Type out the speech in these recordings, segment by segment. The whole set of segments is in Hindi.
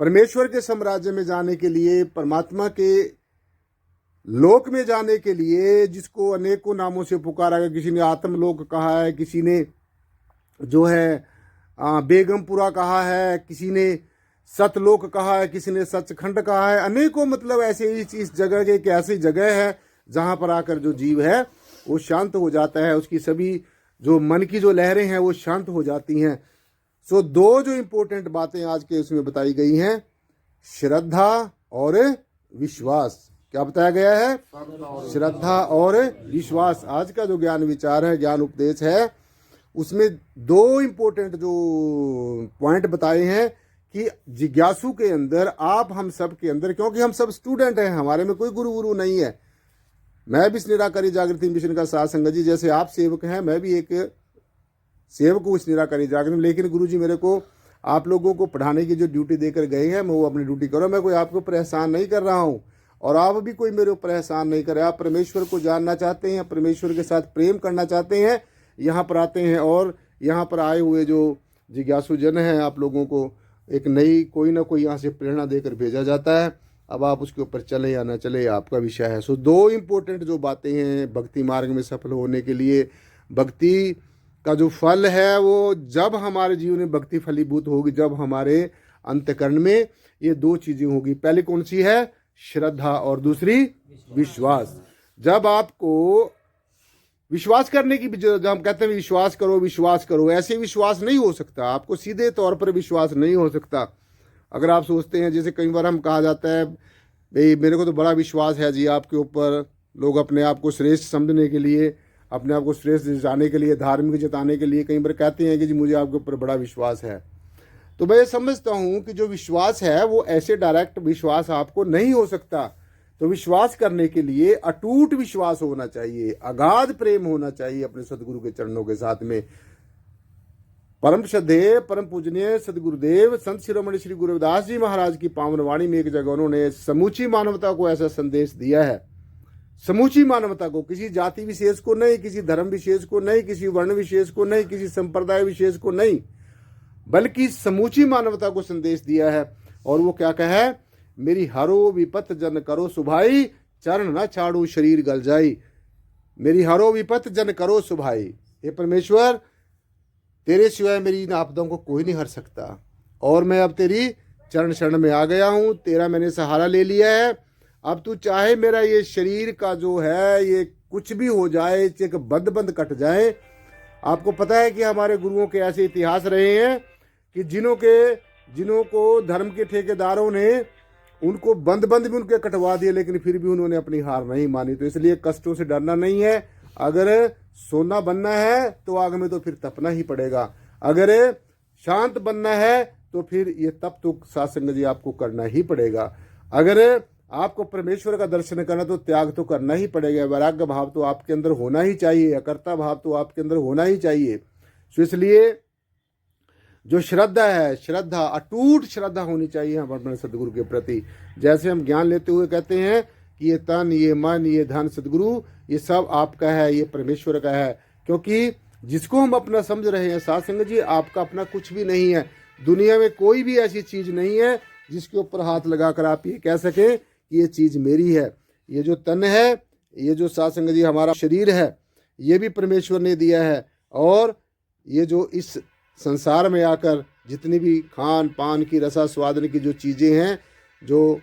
परमेश्वर के साम्राज्य में जाने के लिए, परमात्मा के लोक में जाने के लिए, जिसको अनेकों नामों से पुकारा गया। किसी ने आत्मलोक कहा है, किसी ने जो है बेगमपुरा कहा है, किसी ने सतलोक कहा है, किसी ने सचखंड कहा है। अनेकों मतलब ऐसे इस जगह के एक ऐसी जगह है जहाँ पर आकर जो जीव है वो शांत हो जाता है, उसकी सभी जो मन की जो लहरें हैं वो शांत हो जाती हैं। सो दो जो इम्पोर्टेंट बातें आज के उसमें बताई गई हैं, श्रद्धा और विश्वास। क्या बताया गया है? श्रद्धा और विश्वास। आज का जो ज्ञान विचार है, ज्ञान उपदेश है, उसमें दो इम्पोर्टेंट जो पॉइंट बताए हैं कि जिज्ञासु के अंदर, आप हम सब के अंदर, क्योंकि हम सब स्टूडेंट हैं, हमारे में कोई गुरु नहीं है। मैं भी इस निराकारी जागृति मिशन का साथ संगत जी, जैसे आप सेवक हैं, मैं भी एक सेवक हूँ इस निराकारी जागृति। लेकिन गुरु जी मेरे को आप लोगों को पढ़ाने की जो ड्यूटी देकर गए हैं, मैं वो अपनी ड्यूटी करूँ। मैं कोई आपके ऊपर एहसान नहीं कर रहा हूँ और आप भी कोई मेरे ऊपर एहसान नहीं करे। आप परमेश्वर को जानना चाहते हैं, परमेश्वर के साथ प्रेम करना चाहते हैं, यहाँ पर आते हैं और यहाँ पर आए हुए जो जिज्ञासु जन हैं, आप लोगों को एक नई कोई ना कोई यहाँ से प्रेरणा देकर भेजा जाता है। अब आप उसके ऊपर चले या ना चले, आपका विषय है। सो दो इम्पोर्टेंट जो बातें हैं भक्ति मार्ग में सफल होने के लिए, भक्ति का जो फल है वो जब हमारे जीवन में भक्ति फलीभूत होगी, जब हमारे अंतःकरण में ये दो चीज़ें होगी। पहले कौन सी है? श्रद्धा, और दूसरी विश्वास। जब आपको विश्वास करने की, जब हम कहते हैं विश्वास करो विश्वास करो, ऐसे विश्वास नहीं हो सकता। आपको सीधे तौर पर विश्वास नहीं हो सकता। अगर आप सोचते हैं, जैसे कई बार हम कहा जाता है, भाई मेरे को तो बड़ा विश्वास है जी आपके ऊपर, लोग अपने आप को श्रेष्ठ समझने के लिए, अपने आप को श्रेष्ठ जाने के लिए, धार्मिक जताने के लिए कई बार कहते हैं कि जी मुझे आपके ऊपर बड़ा विश्वास है। तो मैं ये समझता हूँ कि जो विश्वास है वो ऐसे डायरेक्ट विश्वास आपको नहीं हो सकता। तो विश्वास करने के लिए अटूट विश्वास होना चाहिए, अगाध प्रेम होना चाहिए अपने सदगुरु के चरणों के साथ में। परम श्रद्धेय परम पूजनीय सदगुरुदेव संत शिरोमणि श्री गुरु रविदास जी महाराज की पावन वाणी में एक जगह उन्होंने समूची मानवता को ऐसा संदेश दिया है, समूची मानवता को, किसी जाति विशेष को नहीं, किसी धर्म विशेष को नहीं, किसी वर्ण विशेष को नहीं, किसी संप्रदाय विशेष को नहीं, बल्कि समूची मानवता को संदेश दिया है। और वो क्या कहा है? मेरी हरो विपत जन करो सुभाई, चरण न छाड़ू शरीर गल जाई। मेरी हरो विपत जन करो सुभाई। हे परमेश्वर, तेरे सिवाय मेरी इन आपदाओं को कोई नहीं हर सकता, और मैं अब तेरी चरण शरण में आ गया हूँ, तेरा मैंने सहारा ले लिया है। अब तू चाहे मेरा ये शरीर का जो है ये कुछ भी हो जाए, एक बंद कट आपको पता है कि हमारे गुरुओं के ऐसे इतिहास रहे हैं कि जिन्हों को धर्म के ठेकेदारों ने उनको बंद भी उनके कटवा दिए, लेकिन फिर भी उन्होंने अपनी हार नहीं मानी। तो इसलिए कष्टों से डरना नहीं है। अगर सोना बनना है तो आग में तो फिर तपना ही पड़ेगा। अगर शांत बनना है तो फिर ये तप तो सत्संग जी आपको करना ही पड़ेगा। अगर आपको परमेश्वर का दर्शन करना तो त्याग तो करना ही पड़ेगा। वैराग्य भाव तो आपके अंदर होना ही चाहिए, अकर्ता भाव तो आपके अंदर होना ही चाहिए। तो इसलिए जो श्रद्धा है, श्रद्धा अटूट श्रद्धा होनी चाहिए हम अपने सदगुरु के प्रति। जैसे हम ज्ञान लेते हुए कहते हैं कि ये तन, ये मन, ये धन सदगुरु, ये सब आपका है, ये परमेश्वर का है। क्योंकि जिसको हम अपना समझ रहे हैं साथ संगत जी, आपका अपना कुछ भी नहीं है। दुनिया में कोई भी ऐसी चीज नहीं है जिसके ऊपर हाथ लगाकर आप ये कह सके कि ये चीज मेरी है। ये जो तन है, ये जो साथ संगत जी हमारा शरीर है, ये भी परमेश्वर ने दिया है। और ये जो इस संसार में आकर जितनी भी खान पान की, रसा स्वादन की जो चीजें हैं जो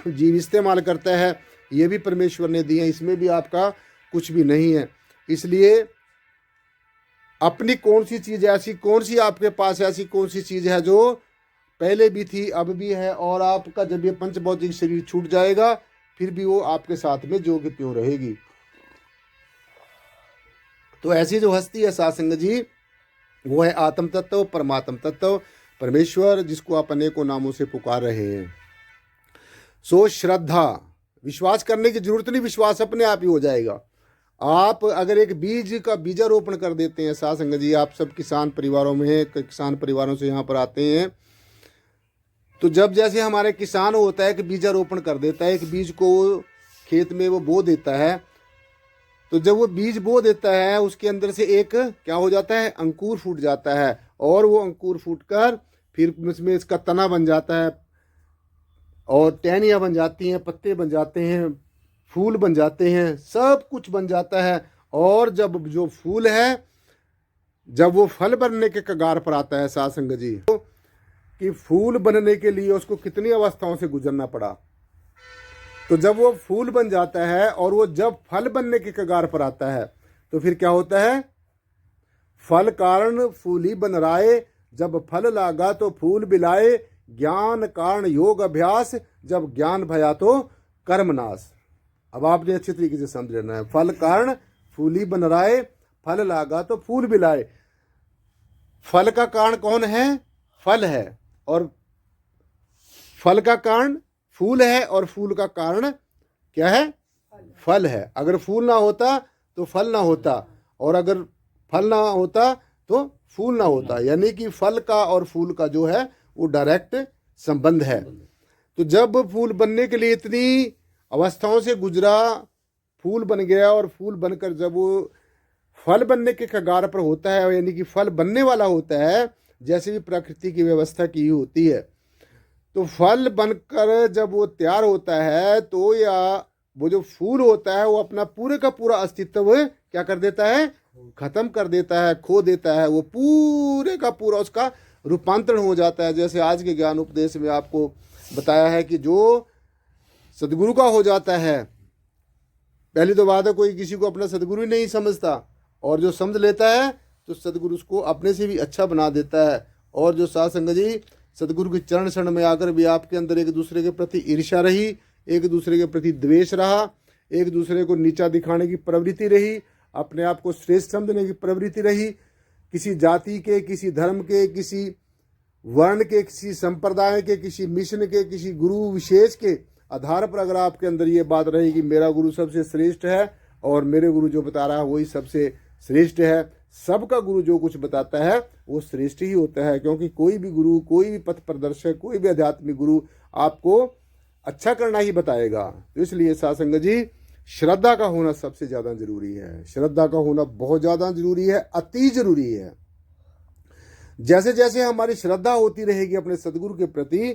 जीव इस्तेमाल करता है, ये भी परमेश्वर ने दी है। इसमें भी आपका कुछ भी नहीं है। इसलिए अपनी कौन सी चीज ऐसी, कौन सी आपके पास ऐसी कौन सी चीज है जो पहले भी थी, अब भी है, और आपका जब ये पंच भौतिक शरीर छूट जाएगा फिर भी वो आपके साथ में जो कि त्यों रहेगी। तो ऐसी जो हस्ती है साथ संगत जी, वो है आत्म तत्व, परमात्म तत्व, परमेश्वर, जिसको आप अनेकों नामों से पुकार रहे हैं। सो श्रद्धा, विश्वास करने की जरूरत नहीं, विश्वास अपने आप ही हो जाएगा। आप अगर एक बीज का बीजारोपण कर देते हैं साथ संगत जी, आप सब किसान परिवारों में हैं, किसान परिवारों से यहाँ पर आते हैं, तो जब जैसे हमारे किसान होता है कि बीजारोपण कर देता है, एक बीज को खेत में वो बो देता है, तो जब वो बीज बो देता है उसके अंदर से एक क्या हो जाता है, अंकुर फूट जाता है, और वो अंकुर फूटकर फिर उसमें इसका तना बन जाता है और टहनियाँ बन जाती हैं, पत्ते बन जाते हैं, फूल बन जाते हैं, सब कुछ बन जाता है। और जब जो फूल है, जब वो फल बनने के कगार पर आता है साध संगत जी, तो कि फूल बनने के लिए उसको कितनी अवस्थाओं से गुजरना पड़ा। तो जब वो फूल बन जाता है और वो जब फल बनने के कगार पर आता है तो फिर क्या होता है? फल कारण फूल ही बन राय, जब फल लागा तो फूल बिलाए, ज्ञान कारण योग अभ्यास, जब ज्ञान भया तो कर्म नाश। अब आपने अच्छे तरीके से समझ लेना है। फल कारण फूल ही बन राय, फल लागा तो फूल बिलाए। फल का कारण कौन है? फल है। और फल का कारण फूल है और फूल का कारण क्या है? फल है। अगर फूल ना होता तो फल ना होता, और अगर फल ना होता तो फूल ना होता। यानी कि फल का और फूल का जो है वो डायरेक्ट संबंध है। तो जब फूल बनने के लिए इतनी अवस्थाओं से गुजरा, फूल बन गया, और फूल बनकर जब वो फल बनने के कगार पर होता है, यानी कि फल बनने वाला होता है, जैसे भी प्रकृति की व्यवस्था की होती है, तो फल बनकर जब वो तैयार होता है तो या वो जो फूल होता है वो अपना पूरे का पूरा अस्तित्व क्या कर देता है? खत्म कर देता है, खो देता है। वो पूरे का पूरा उसका रूपांतरण हो जाता है। जैसे आज के ज्ञान उपदेश में आपको बताया है कि जो सदगुरु का हो जाता है, पहली तो बात है कोई किसी को अपना सदगुरु ही नहीं समझता, और जो समझ लेता है तो सदगुरु उसको अपने से भी अच्छा बना देता है। और जो साध संगत जी सदगुरु के चरण शरण में आकर भी आपके अंदर एक दूसरे के प्रति ईर्ष्या रही, एक दूसरे के प्रति द्वेष रहा, एक दूसरे को नीचा दिखाने की प्रवृत्ति रही, अपने आप को श्रेष्ठ समझने की प्रवृत्ति रही, किसी जाति के, किसी धर्म के, किसी वर्ण के, किसी संप्रदाय के, किसी मिशन के, किसी गुरु विशेष के आधार पर अगर आपके अंदर ये बात रही कि मेरा गुरु सबसे श्रेष्ठ है और मेरे गुरु जो बता रहा है वही सबसे श्रेष्ठ है, सबका गुरु जो कुछ बताता है वो श्रेष्ठ ही होता है। क्योंकि कोई भी गुरु, कोई भी पथ प्रदर्शक, कोई भी आध्यात्मिक गुरु आपको अच्छा करना ही बताएगा। तो इसलिए साध संगत जी श्रद्धा का होना सबसे ज़्यादा जरूरी है। श्रद्धा का होना बहुत ज़्यादा जरूरी है, अति जरूरी है। जैसे जैसे हमारी श्रद्धा होती रहेगी अपने सदगुरु के प्रति,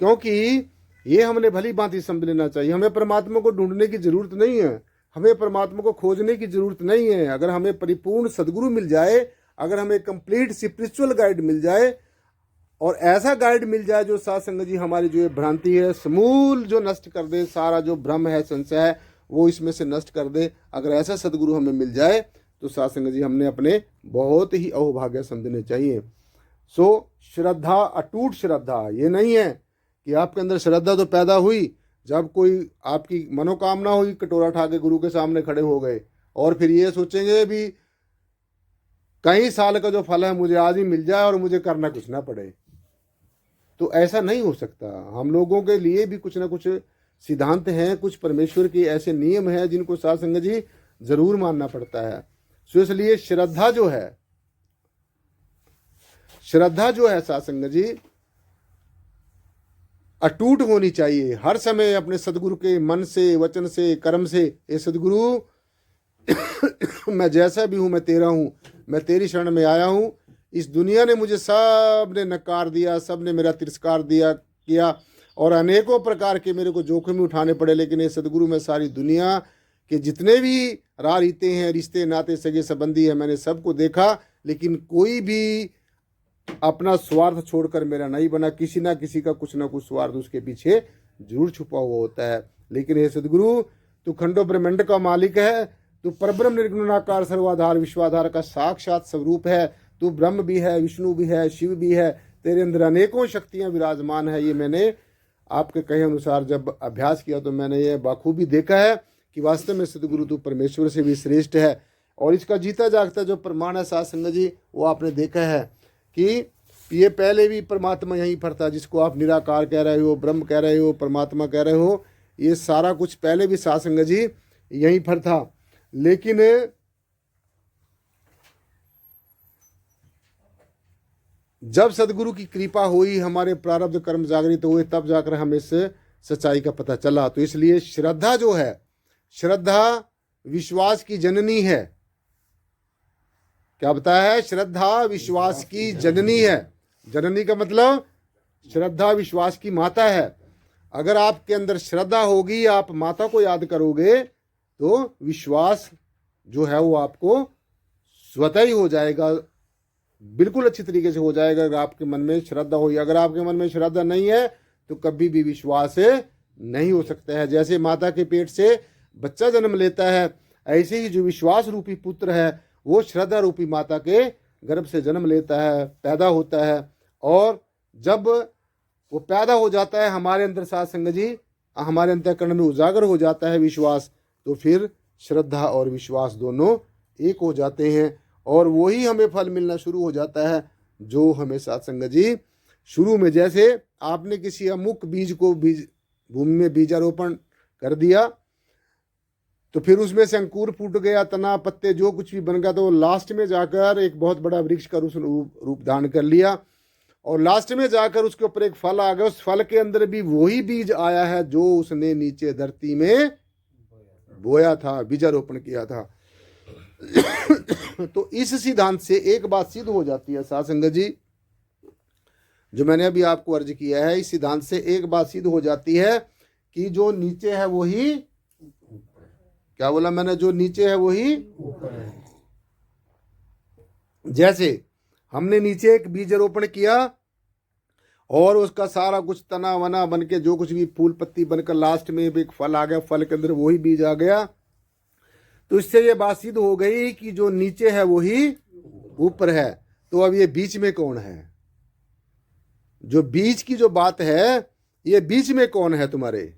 क्योंकि ये हमने भली भांति समझ लेना चाहिए, हमें परमात्मा को ढूंढने की जरूरत नहीं है, हमें परमात्मा को खोजने की जरूरत नहीं है। अगर हमें परिपूर्ण सदगुरु मिल जाए, अगर हमें कंप्लीट स्पिरिचुअल गाइड मिल जाए, और ऐसा गाइड मिल जाए जो साध संगत जी हमारी जो भ्रांति है समूल जो नष्ट कर दे, सारा जो भ्रम है, संशय है, वो इसमें से नष्ट कर दे, अगर ऐसा सदगुरु हमें मिल जाए तो साध संगत जी हमने अपने बहुत ही अहोभाग्य समझने चाहिए। सो श्रद्धा, अटूट श्रद्धा, ये नहीं है कि आपके अंदर श्रद्धा तो पैदा हुई जब कोई आपकी मनोकामना हुई, कटोरा उठा के गुरु के सामने खड़े हो गए और फिर ये सोचेंगे भी कई साल का जो फल है मुझे आज ही मिल जाए और मुझे करना कुछ ना पड़े। तो ऐसा नहीं हो सकता। हम लोगों के लिए भी कुछ ना कुछ सिद्धांत हैं, कुछ परमेश्वर के ऐसे नियम हैं जिनको साध संगत जी जरूर मानना पड़ता है। सो इसलिए श्रद्धा जो है साध संगत जी अटूट होनी चाहिए। हर समय अपने सदगुरु के मन से, वचन से, कर्म से, ये सदगुरु मैं जैसा भी हूं मैं तेरा हूं, मैं तेरी शरण में आया हूं। इस दुनिया ने मुझे सब ने नकार दिया, सब ने मेरा तिरस्कार किया और अनेकों प्रकार के मेरे को जोखिम उठाने पड़े, लेकिन ये सदगुरु में सारी दुनिया के जितने भी राह रीते हैं, रिश्ते नाते, सगे संबंधी है, मैंने सबको देखा, लेकिन कोई भी अपना स्वार्थ छोड़कर मेरा नहीं बना। किसी ना किसी का कुछ ना कुछ स्वार्थ उसके पीछे जरूर छुपा हुआ होता है। लेकिन हे सदगुरु, तू खंडो ब्रह्मांड का मालिक है, तू परब्रह्म निर्गुणाकार सर्वाधार विश्वाधार का साक्षात स्वरूप है, तू ब्रह्म भी है, विष्णु भी है, शिव भी है, तेरे अंदर अनेकों शक्तियां विराजमान है। ये मैंने आपके कहे अनुसार जब अभ्यास किया तो मैंने ये बाखूबी देखा है कि वास्तव में सदगुरु तू परमेश्वर से भी श्रेष्ठ है। और इसका जीता जागता जो प्रमाण है साध संगत जी, वो आपने देखा है कि ये पहले भी परमात्मा यहीं पर था, जिसको आप निराकार कह रहे हो, ब्रह्म कह रहे हो, परमात्मा कह रहे हो, ये सारा कुछ पहले भी साध संगत जी यहीं पर था। लेकिन जब सदगुरु की कृपा हुई, हमारे प्रारब्ध कर्म जागृत हुए, तब जाकर हमें इस सच्चाई का पता चला। तो इसलिए श्रद्धा जो है, श्रद्धा विश्वास की जननी है। क्या बताया है? श्रद्धा विश्वास की जननी है। जननी का मतलब श्रद्धा विश्वास की माता है। अगर आपके अंदर श्रद्धा होगी, आप माता को याद करोगे, तो विश्वास जो है वो आपको स्वतः ही हो जाएगा, बिल्कुल अच्छी तरीके से हो जाएगा अगर आपके मन में श्रद्धा हो। अगर आपके मन में श्रद्धा नहीं है तो कभी भी विश्वास नहीं हो सकता है। जैसे माता के पेट से बच्चा जन्म लेता है, ऐसे ही जो विश्वास रूपी पुत्र है वो श्रद्धा रूपी माता के गर्भ से जन्म लेता है, पैदा होता है। और जब वो पैदा हो जाता है हमारे अंदर, साथ संगत जी, हमारे अंतःकरण में उजागर हो जाता है विश्वास, तो फिर श्रद्धा और विश्वास दोनों एक हो जाते हैं और वही हमें फल मिलना शुरू हो जाता है जो हमें, साथ संगत जी, शुरू में जैसे आपने किसी अमुक बीज को भूमि में बीजारोपण कर दिया, तो फिर उसमें से अंकुर फूट गया, तना पत्ते जो कुछ भी बन गया, तो लास्ट में जाकर एक बहुत बड़ा वृक्ष का रूप धारण कर लिया और लास्ट में जाकर उसके ऊपर एक फल आ गया। उस फल के अंदर भी वही बीज आया है जो उसने नीचे धरती में बोया था, बीजारोपण किया था। तो इस सिद्धांत से एक बात सिद्ध हो जाती है, साथ संगत जी, जो मैंने अभी आपको अर्ज किया है, इस सिद्धांत से एक बात सिद्ध हो जाती है कि जो नीचे है वही, क्या बोला मैंने, जो नीचे है वही ऊपर है। जैसे हमने नीचे एक बीज रोपण किया और उसका सारा कुछ तना वना बन के जो कुछ भी फूल पत्ती बनकर लास्ट में एक फल आ गया, फल के अंदर वही बीज आ गया, तो इससे ये बात सिद्ध हो गई कि जो नीचे है वही ऊपर है। तो अब ये बीच में कौन है? जो बीच की जो बात है, ये बीच में कौन है तुम्हारे?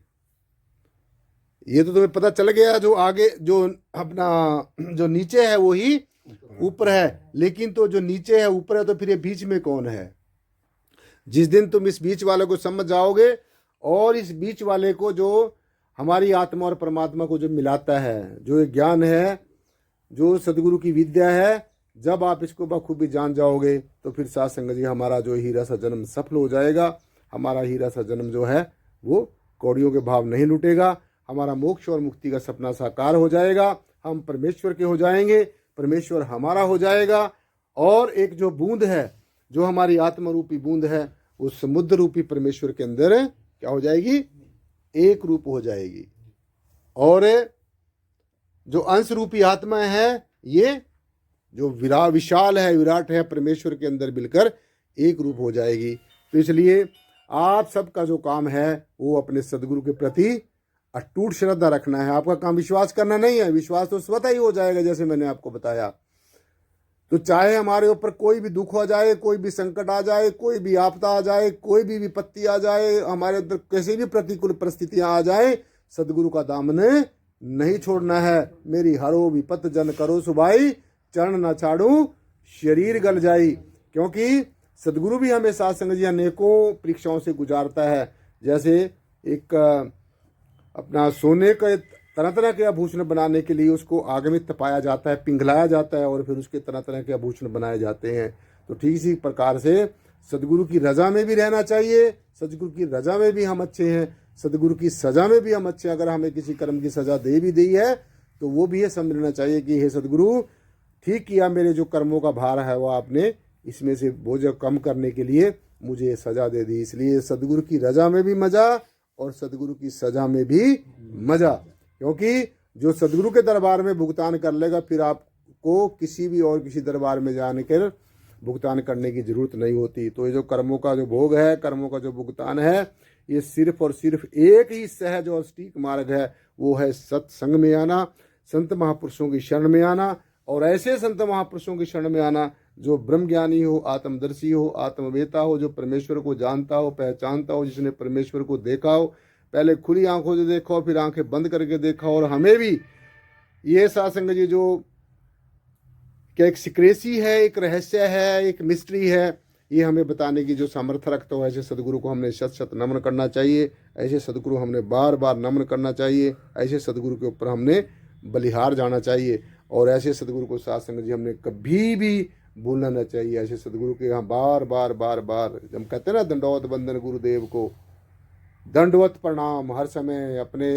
ये तो तुम्हें पता चल गया, जो आगे जो अपना जो नीचे है वही ऊपर है, लेकिन तो जो नीचे है ऊपर है, तो फिर ये बीच में कौन है? जिस दिन तुम इस बीच वाले को समझ जाओगे और इस बीच वाले को, जो हमारी आत्मा और परमात्मा को जो मिलाता है, जो ये ज्ञान है, जो सदगुरु की विद्या है, जब आप इसको बखूबी जान जाओगे तो फिर साथ संगत जी हमारा जो हीरा सा जन्म सफल हो जाएगा। हमारा हीरा सा जन्म जो है वो कौड़ियों के भाव नहीं लुटेगा, हमारा मोक्ष और मुक्ति का सपना साकार हो जाएगा, हम परमेश्वर के हो जाएंगे, परमेश्वर हमारा हो जाएगा। और एक जो बूंद है, जो हमारी आत्मा रूपी बूंद है, उस समुद्र रूपी परमेश्वर के अंदर क्या हो जाएगी? एक रूप हो जाएगी। और जो अंश रूपी आत्मा है, ये जो विशाल है, विराट है, परमेश्वर के अंदर मिलकर एक रूप हो जाएगी। तो इसलिए आप सबका जो काम है वो अपने सदगुरु के प्रति अटूट श्रद्धा रखना है। आपका काम विश्वास करना नहीं है, विश्वास तो स्वतः ही हो जाएगा, जैसे मैंने आपको बताया। तो चाहे हमारे ऊपर कोई भी दुख हो जाए, कोई भी संकट आ जाए, कोई भी आपदा आ जाए, कोई भी विपत्ति आ जाए, हमारे अंदर कैसी भी प्रतिकूल परिस्थितियां आ जाए, सदगुरु का दामन नहीं छोड़ना है। मेरी हरो विपत जन करो सुभाई, चरण न छाड़ू शरीर गल जाई। क्योंकि सदगुरु भी हमें साथ संगत जी अनेकों परीक्षाओं से गुजारता है। जैसे एक अपना सोने के तरह तरह के आभूषण बनाने के लिए उसको आग में तपाया जाता है, पिघलाया जाता है और फिर उसके तरह तरह के आभूषण बनाए जाते हैं। तो ठीक इसी प्रकार से सदगुरु की रजा में भी रहना चाहिए। सदगुरु की रजा में भी हम अच्छे हैं, सदगुरु की सजा में भी हम अच्छे हैं। अगर हमें किसी कर्म की सजा दे भी दी है तो वो भी ये समझ लेना चाहिए कि हे सदगुरु, ठीक किया, मेरे जो कर्मों का भार है वो आपने इसमें से बोझ कम करने के लिए मुझे सजा दे दी। इसलिए सदगुरु की रजा में भी मजा और सदगुरु की सजा में भी मजा। क्योंकि जो सदगुरु के दरबार में भुगतान कर लेगा, फिर आपको किसी भी और किसी दरबार में जाने के भुगतान करने की जरूरत नहीं होती। तो ये जो कर्मों का जो भोग है, कर्मों का जो भुगतान है, ये सिर्फ और सिर्फ एक ही सहज और सटीक मार्ग है, वो है सत्संग में आना, संत महापुरुषों की शरण में आना। और ऐसे संत महापुरुषों की शरण में आना जो ब्रह्मज्ञानी हो, आत्मदर्शी हो, आत्मवेता हो, जो परमेश्वर को जानता हो, पहचानता हो, जिसने परमेश्वर को देखा हो, पहले खुली आंखों से देखा हो, फिर आंखें बंद करके देखा हो। और हमें भी ये सासंग जी जो क्या एक सिक्रेसी है, एक रहस्य है, एक मिस्ट्री है, ये हमें बताने की जो सामर्थ्य रखता हो, ऐसे सदगुरु को हमने शत शत नमन करना चाहिए। ऐसे सदगुरु हमने बार बार नमन करना चाहिए। ऐसे सदगुरु के ऊपर हमने बलिहार जाना चाहिए और ऐसे सदगुरु को साथ संगत जी हमने कभी भी भूलना न चाहिए। ऐसे सदगुरु के यहाँ बार बार बार बार हम कहते हैं ना, दंडवत बंदन गुरुदेव को, दंडवत प्रणाम हर समय अपने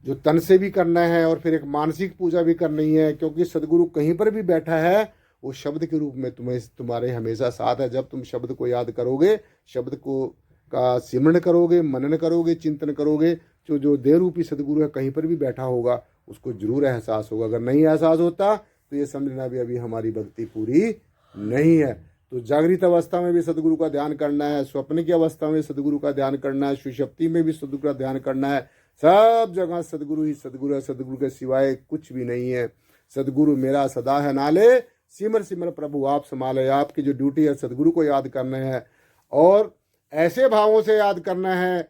जो तन से भी करना है और फिर एक मानसिक पूजा भी करनी है। क्योंकि सदगुरु कहीं पर भी बैठा है वो शब्द के रूप में तुम्हारे हमेशा साथ है। जब तुम शब्द को याद करोगे, शब्द को का सिमरण करोगे, मनन करोगे, चिंतन करोगे, जो देह रूपी सदगुरु है कहीं पर भी बैठा होगा उसको जरूर एहसास होगा। अगर नहीं एहसास होता तो ये समझना भी अभी हमारी भक्ति पूरी नहीं है। तो जागृत अवस्था में भी सदगुरु का ध्यान करना है, स्वप्न की अवस्था में सदगुरु का ध्यान करना है, सुषुप्ति में भी सदगुरु का ध्यान करना है। सब जगह सदगुरु ही सदगुरु है, सदगुरु के सिवाय कुछ भी नहीं है। सदगुरु मेरा सदा है नाले, सिमर सिमर प्रभु आप संभाले। आपकी जो ड्यूटी है सदगुरु को याद करना है, और ऐसे भावों से याद करना है,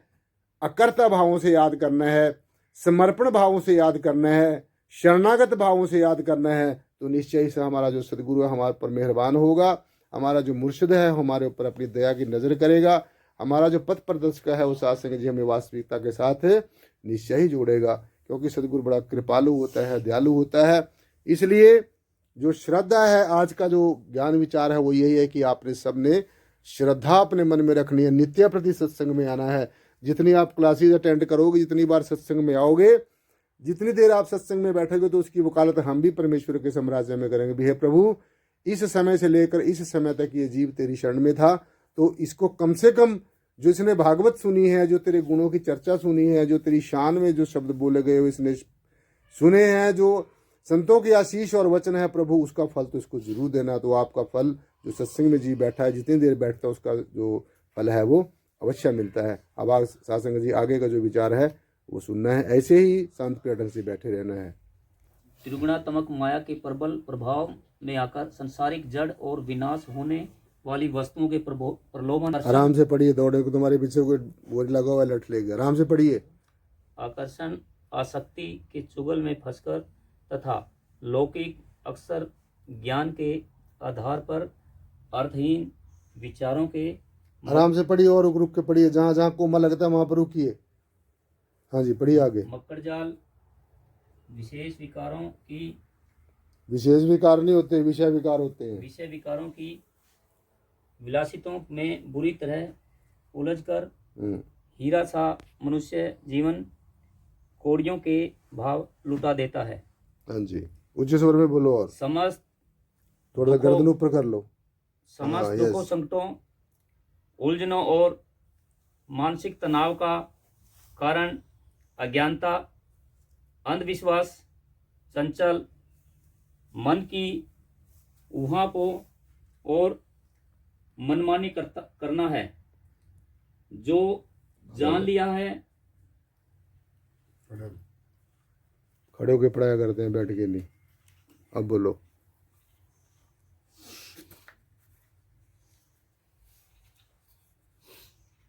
अकर्ता भावों से याद करना है, समर्पण भावों से याद करना है, शरणागत भावों से याद करना है। तो निश्चय ही से हमारा जो सदगुरु है हमारे पर मेहरबान होगा, हमारा जो मुर्शिद है हमारे ऊपर अपनी दया की नज़र करेगा, हमारा जो पथ प्रदर्शक है वो सत्संग जी हमें वास्तविकता के साथ निश्चय ही जोड़ेगा, क्योंकि सदगुरु बड़ा कृपालु होता है, दयालु होता है। इसलिए जो श्रद्धा है, आज का जो ज्ञान विचार है वो यही है कि आपने सबने श्रद्धा अपने मन में रखनी है, नित्य प्रति सत्संग में आना है। जितनी आप क्लासेज अटेंड करोगे, जितनी बार सत्संग में आओगे, जितनी देर आप सत्संग में बैठोगे, तो उसकी वकालत हम भी परमेश्वर के साम्राज्य में करेंगे। भी हे प्रभु, इस समय से लेकर इस समय तक ये जीव तेरी शरण में था, तो इसको कम से कम जो इसने भागवत सुनी है, जो तेरे गुणों की चर्चा सुनी है, जो तेरी शान में जो शब्द बोले गए वो इसने सुने हैं, जो संतों की आशीष और वचन है प्रभु, उसका फल तो इसको जरूर देना। तो आपका फल जो सत्संग में जी बैठा है, जितनी देर बैठता है, उसका जो फल है वो अवश्य मिलता है। अब आज सत्संग जी आगे का जो विचार है वो सुनना है, ऐसे ही शांत पे अटल से बैठे रहना है। त्रिगुणात्मक माया के प्रबल प्रभाव में आकर संसारिक जड़ और विनाश होने वाली वस्तुओं के प्रलोभन, आराम से पढ़िए, दौड़े को तुम्हारे पीछे कोई बोरी लगा हुआ लट लेगा, आराम से पढ़िए। आकर्षण, आसक्ति के चुगल में फंसकर तथा लौकिक अक्सर ज्ञान के आधार पर अर्थहीन विचारों के, आराम से पढ़िए और रुक रुक के पढ़िए, जहाँ जहाँ कोमा लगता है वहाँ पर रुकिए। हाँ जी, पढ़िए आगे। मक्कड़ जाल विशेष विकारों की, विशेष विकार नहीं होते, विषय विकार होते हैं। विषय विकारों की विलासितों में बुरी तरह उलझकर हीरा सा मनुष्य जीवन कौड़ियों के भाव लुटा देता है। हाँ जी, उच्च स्वर में बोलो और समस्त थोड़ा गर्दन ऊपर कर लो। समस्त दुखों, संकटों, उलझनों और मानसिक तनाव का कारण अज्ञानता, अंधविश्वास, चंचल मन की ऊहापों और मनमानी करना है। जो जान लिया है, खड़े होके पढ़ाया करते हैं, बैठ के नहीं। अब बोलो।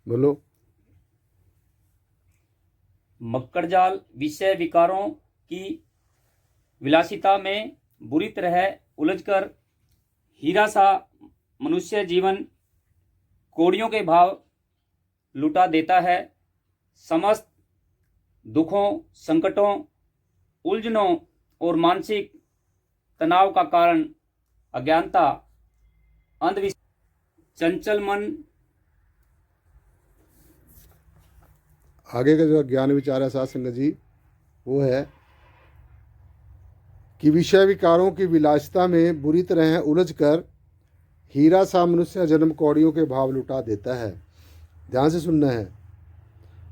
बोलो। मक्कड़जाल विषय विकारों की विलासिता में बुरी तरह उलझकर हीरा सा मनुष्य जीवन कौड़ियों के भाव लुटा देता है। समस्त दुखों, संकटों, उलझनों और मानसिक तनाव का कारण अज्ञानता, अंधविश्वास, चंचल मन। आगे का जो ज्ञान विचार है सत्संग जी वो है कि विषय विकारों की विलासिता में बुरी तरह उलझकर हीरा सा मनुष्य जन्म कौड़ियों के भाव लुटा देता है। ध्यान से सुनना है।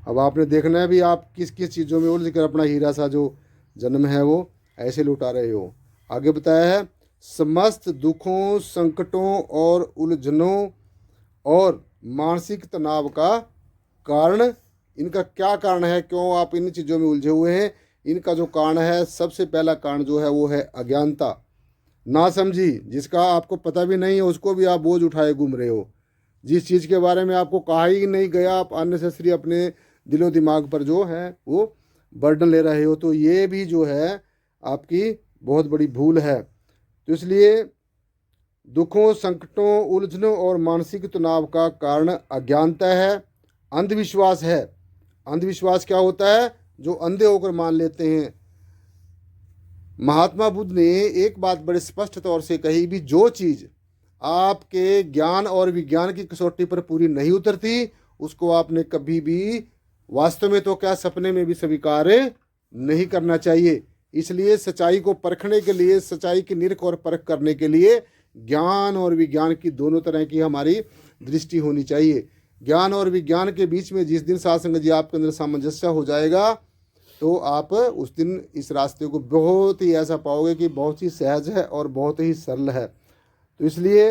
अब आपने देखना है भी आप किस किस चीज़ों में उलझकर अपना हीरा सा जो जन्म है वो ऐसे लुटा रहे हो। आगे बताया है समस्त दुखों, संकटों और उलझनों और मानसिक तनाव का कारण। इनका क्या कारण है, क्यों आप इन चीज़ों में उलझे हुए हैं? इनका जो कारण है, सबसे पहला कारण जो है वो है अज्ञानता, ना समझी। जिसका आपको पता भी नहीं है उसको भी आप बोझ उठाए घूम रहे हो। जिस चीज़ के बारे में आपको कहा ही नहीं गया, आप अननेसेसरी अपने दिलो दिमाग पर जो है वो बर्डन ले रहे हो। तो ये भी जो है आपकी बहुत बड़ी भूल है। तो इसलिए दुखों, संकटों, उलझनों और मानसिक तनाव का कारण अज्ञानता है, अंधविश्वास है। अंधविश्वास क्या होता है? जो अंधे होकर मान लेते हैं। महात्मा बुद्ध ने एक बात बड़े स्पष्ट तौर से कही भी, जो चीज़ आपके ज्ञान और विज्ञान की कसौटी पर पूरी नहीं उतरती उसको आपने कभी भी वास्तव में तो क्या सपने में भी स्वीकार नहीं करना चाहिए। इसलिए सच्चाई को परखने के लिए, सच्चाई की निरख और परख करने के लिए ज्ञान और विज्ञान की दोनों तरह की हमारी दृष्टि होनी चाहिए। ज्ञान और विज्ञान के बीच में जिस दिन साथ संगत जी आपके अंदर सामंजस्य हो जाएगा तो आप उस दिन इस रास्ते को बहुत ही ऐसा पाओगे कि बहुत ही सहज है और बहुत ही सरल है। तो इसलिए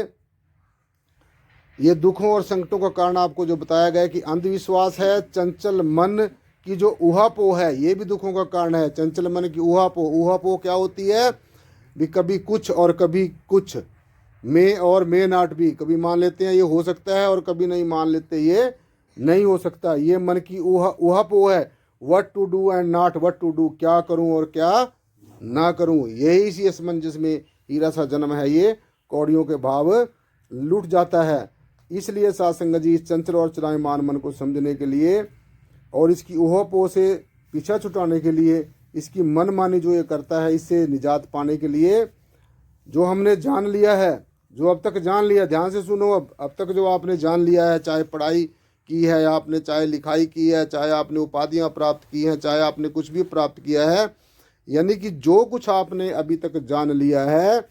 ये दुखों और संकटों का कारण आपको जो बताया गया कि अंधविश्वास है, चंचल मन की जो ऊहापोह है, ये भी दुखों का कारण है। चंचल मन की ऊहापोह क्या होती है भी, कभी कुछ और कभी कुछ, मे और मे नॉट भी, कभी मान लेते हैं ये हो सकता है और कभी नहीं मान लेते ये नहीं हो सकता। ये मन की ऊहापोह है। What to do and not what to do, क्या करूं और क्या ना करूं, यही इसी असमंजस में हीरा सा जन्म है। ये कौड़ियों के भाव लुट जाता है। इसलिए साथ संगत जी इस चंचल और चलायमान मन को समझने के लिए और इसकी ऊहापोह से पीछा छुटाने के लिए, इसकी मनमानी जो ये करता है, इससे निजात पाने के लिए जो हमने जान लिया है, जो अब तक जान लिया, ध्यान से सुनो, अब तक जो आपने जान लिया है, चाहे पढ़ाई की है आपने, चाहे लिखाई की है, चाहे आपने उपाधियां प्राप्त की हैं, चाहे आपने कुछ भी प्राप्त किया है, यानी कि जो कुछ आपने अभी तक जान लिया है,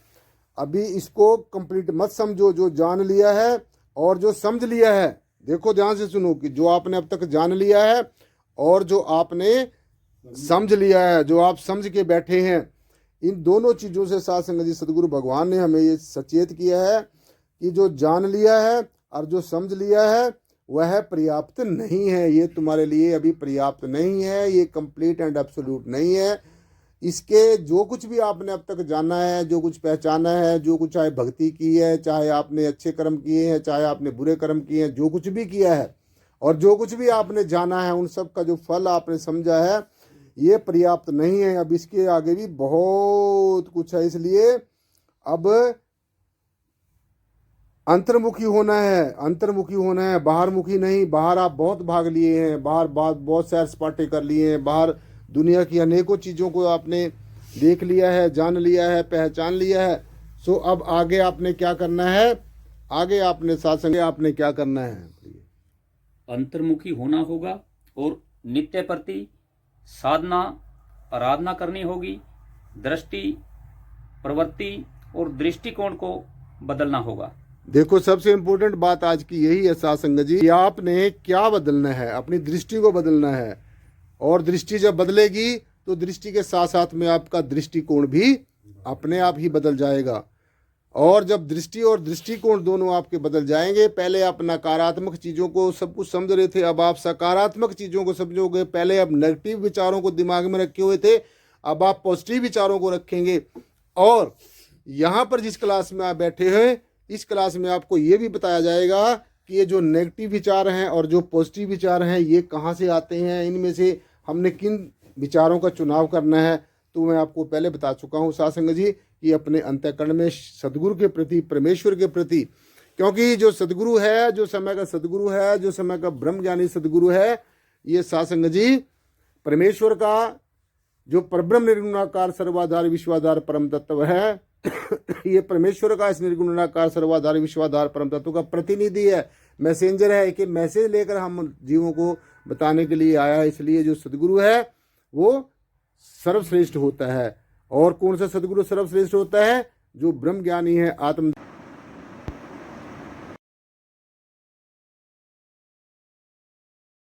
अभी इसको कंप्लीट मत समझो। जो जान लिया है और जो समझ लिया है, देखो ध्यान से सुनो कि जो आपने अब तक जान लिया है और जो आपने समझ लिया है, जो आप समझ के बैठे हैं, इन दोनों चीज़ों से साथ संगत जी सदगुरु भगवान ने हमें ये सचेत किया है कि जो जान लिया है और जो समझ लिया है वह पर्याप्त नहीं है। ये तुम्हारे लिए अभी पर्याप्त नहीं है, ये कंप्लीट एंड एब्सोल्यूट नहीं है। इसके जो कुछ भी आपने अब तक जाना है, जो कुछ पहचाना है, जो कुछ चाहे भक्ति की है, चाहे आपने अच्छे कर्म किए हैं, चाहे आपने बुरे कर्म किए हैं, जो कुछ भी किया है और जो कुछ भी आपने जाना है, उन सब का जो फल आपने समझा है, ये पर्याप्त नहीं है। अब इसके आगे भी बहुत कुछ है। इसलिए अब अंतर्मुखी होना है, अंतर्मुखी होना है, बाहरमुखी नहीं। बाहर आप बहुत भाग लिए हैं, बाहर बहुत सैर सपाटे कर लिए हैं, बाहर दुनिया की अनेकों चीज़ों को आपने देख लिया है, जान लिया है, पहचान लिया है। सो अब आगे आपने क्या करना है, आगे आपने साथ संग आपने क्या करना है, अंतर्मुखी होना होगा और नित्य प्रति साधना आराधना करनी होगी। दृष्टि, प्रवृत्ति और दृष्टिकोण को बदलना होगा। देखो सबसे इम्पोर्टेंट बात आज की यही है साथ संगत जी कि आपने क्या बदलना है, अपनी दृष्टि को बदलना है। और दृष्टि जब बदलेगी तो दृष्टि के साथ साथ में आपका दृष्टिकोण भी अपने आप ही बदल जाएगा। और जब दृष्टि और दृष्टिकोण दोनों आपके बदल जाएंगे, पहले आप नकारात्मक चीज़ों को सब कुछ समझ रहे थे, अब आप सकारात्मक चीज़ों को समझोगे। पहले आप नेगेटिव विचारों को दिमाग में रखे हुए थे, अब आप पॉजिटिव विचारों को रखेंगे। और यहाँ पर जिस क्लास में आप बैठे हैं, इस क्लास में आपको ये भी बताया जाएगा कि ये जो नेगेटिव विचार हैं और जो पॉजिटिव विचार हैं ये कहाँ से आते हैं, इनमें से हमने किन विचारों का चुनाव करना है। तो मैं आपको पहले बता चुका हूँ साथ संगत जी कि अपने अंतःकरण में सदगुरु के प्रति, परमेश्वर के प्रति, क्योंकि जो सदगुरु है, जो समय का सदगुरु है, जो समय का ब्रह्म ज्ञानी सदगुरु है, ये साथ संगत जी परमेश्वर का जो परब्रह्म निर्गुणाकार सर्वाधार विश्वाधार परम तत्व है, ये परमेश्वर का इस निर्गुणाकार सर्वाधार विश्वाधार परम तत्व का प्रतिनिधि है, मैसेंजर है, कि मैसेज लेकर हम जीवों को बताने के लिए आया है। इसलिए जो सदगुरु है वो सर्वश्रेष्ठ होता है। और कौन सा सदगुरु सर्वश्रेष्ठ होता है? जो ब्रह्म ज्ञानी है, आत्म